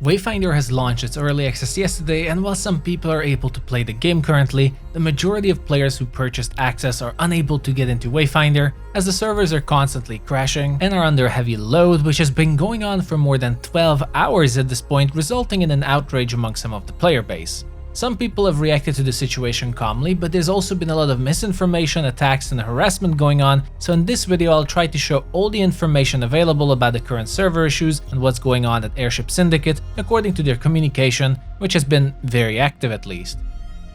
Wayfinder has launched its early access yesterday, and while some people are able to play the game currently, the majority of players who purchased access are unable to get into Wayfinder as the servers are constantly crashing and are under heavy load, which has been going on for more than 12 hours at this point, resulting in an outrage among some of the player base. Some people have reacted to the situation calmly, but there's also been a lot of misinformation, attacks, and harassment going on, so in this video I'll try to show all the information available about the current server issues and what's going on at Airship Syndicate according to their communication, which has been very active at least.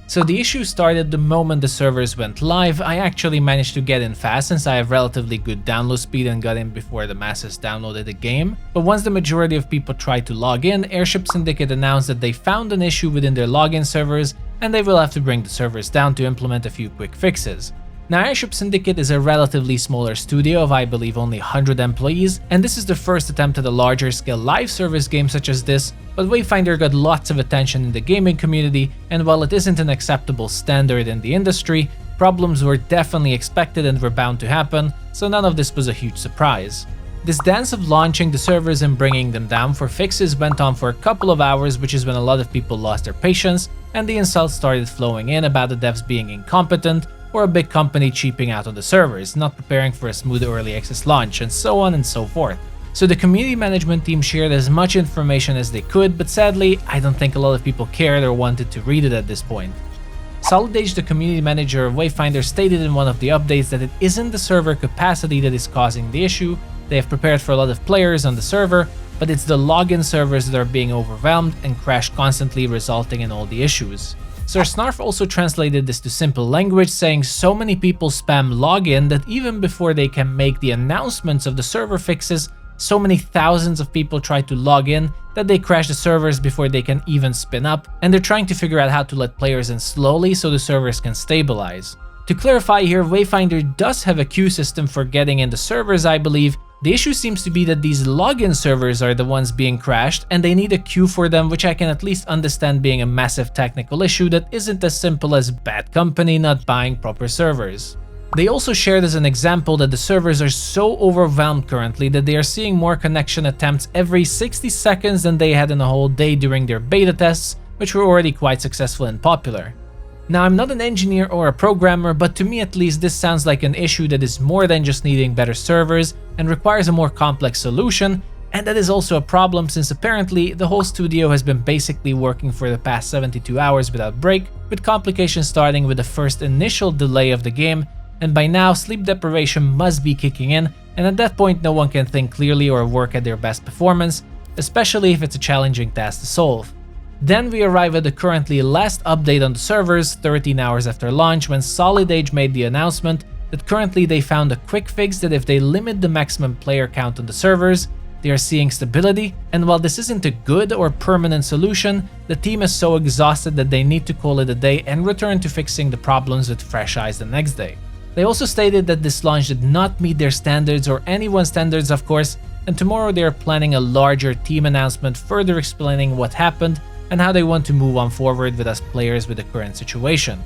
So the issue started the moment the servers went live. I actually managed to get in fast since I have relatively good download speed and got in before the masses downloaded the game. But once the majority of people tried to log in, Airship Syndicate announced that they found an issue within their login servers and they will have to bring the servers down to implement a few quick fixes. Now, Airship Syndicate is a relatively smaller studio of I believe only 100 employees, and this is the first attempt at a larger scale live service game such as this, but Wayfinder got lots of attention in the gaming community, and while it isn't an acceptable standard in the industry, problems were definitely expected and were bound to happen, so none of this was a huge surprise. This dance of launching the servers and bringing them down for fixes went on for a couple of hours, which is when a lot of people lost their patience, and the insults started flowing in about the devs being incompetent, or a big company cheaping out on the servers, not preparing for a smooth early access launch, and so on and so forth. So the community management team shared as much information as they could, but sadly, I don't think a lot of people cared or wanted to read it at this point. Solidage, the community manager of Wayfinder, stated in one of the updates that it isn't the server capacity that is causing the issue. They have prepared for a lot of players on the server, but it's the login servers that are being overwhelmed and crash constantly, resulting in all the issues. Sir Snarf also translated this to simple language, saying so many people spam login that even before they can make the announcements of the server fixes, so many thousands of people try to log in that they crash the servers before they can even spin up, and they're trying to figure out how to let players in slowly so the servers can stabilize. To clarify here, Wayfinder does have a queue system for getting in the servers, I believe. The issue seems to be that these login servers are the ones being crashed and they need a queue for them, which I can at least understand being a massive technical issue that isn't as simple as bad company not buying proper servers. They also shared as an example that the servers are so overwhelmed currently that they are seeing more connection attempts every 60 seconds than they had in a whole day during their beta tests, which were already quite successful and popular. Now, I'm not an engineer or a programmer, but to me at least this sounds like an issue that is more than just needing better servers and requires a more complex solution, and that is also a problem since apparently the whole studio has been basically working for the past 72 hours without break, with complications starting with the first initial delay of the game, and by now sleep deprivation must be kicking in, and at that point no one can think clearly or work at their best performance, especially if it's a challenging task to solve. Then we arrive at the currently last update on the servers, 13 hours after launch, when Solidage made the announcement that currently they found a quick fix that if they limit the maximum player count on the servers, they are seeing stability, and while this isn't a good or permanent solution, the team is so exhausted that they need to call it a day and return to fixing the problems with fresh eyes the next day. They also stated that this launch did not meet their standards or anyone's standards, of course, and tomorrow they are planning a larger team announcement further explaining what happened and how they want to move on forward with us players with the current situation.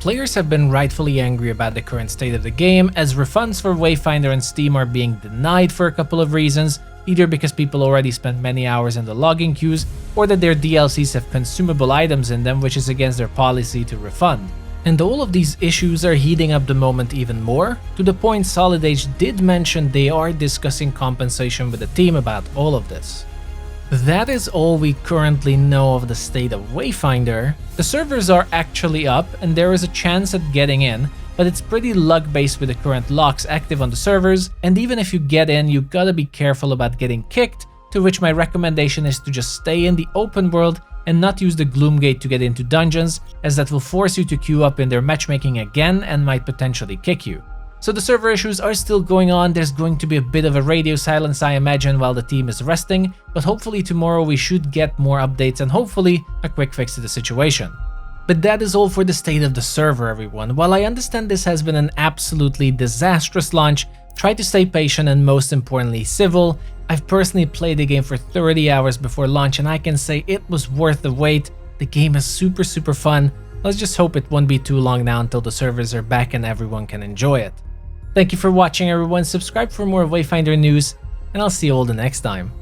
Players have been rightfully angry about the current state of the game, as refunds for Wayfinder and Steam are being denied for a couple of reasons, either because people already spent many hours in the logging queues, or that their DLCs have consumable items in them, which is against their policy to refund. And all of these issues are heating up the moment even more, to the point Solidage did mention they are discussing compensation with the team about all of this. That is all we currently know of the state of Wayfinder. The servers are actually up and there is a chance at getting in, but it's pretty luck-based with the current locks active on the servers, and even if you get in, you gotta be careful about getting kicked, to which my recommendation is to just stay in the open world and not use the Gloom Gate to get into dungeons, as that will force you to queue up in their matchmaking again and might potentially kick you. So the server issues are still going on. There's going to be a bit of a radio silence, I imagine, while the team is resting, but hopefully tomorrow we should get more updates and hopefully a quick fix to the situation. But that is all for the state of the server, everyone. While I understand this has been an absolutely disastrous launch, try to stay patient and most importantly civil. I've personally played the game for 30 hours before launch and I can say it was worth the wait. The game is super fun. Let's just hope it won't be too long now until the servers are back and everyone can enjoy it. Thank you for watching, everyone. Subscribe for more Wayfinder news, and I'll see you all the next time.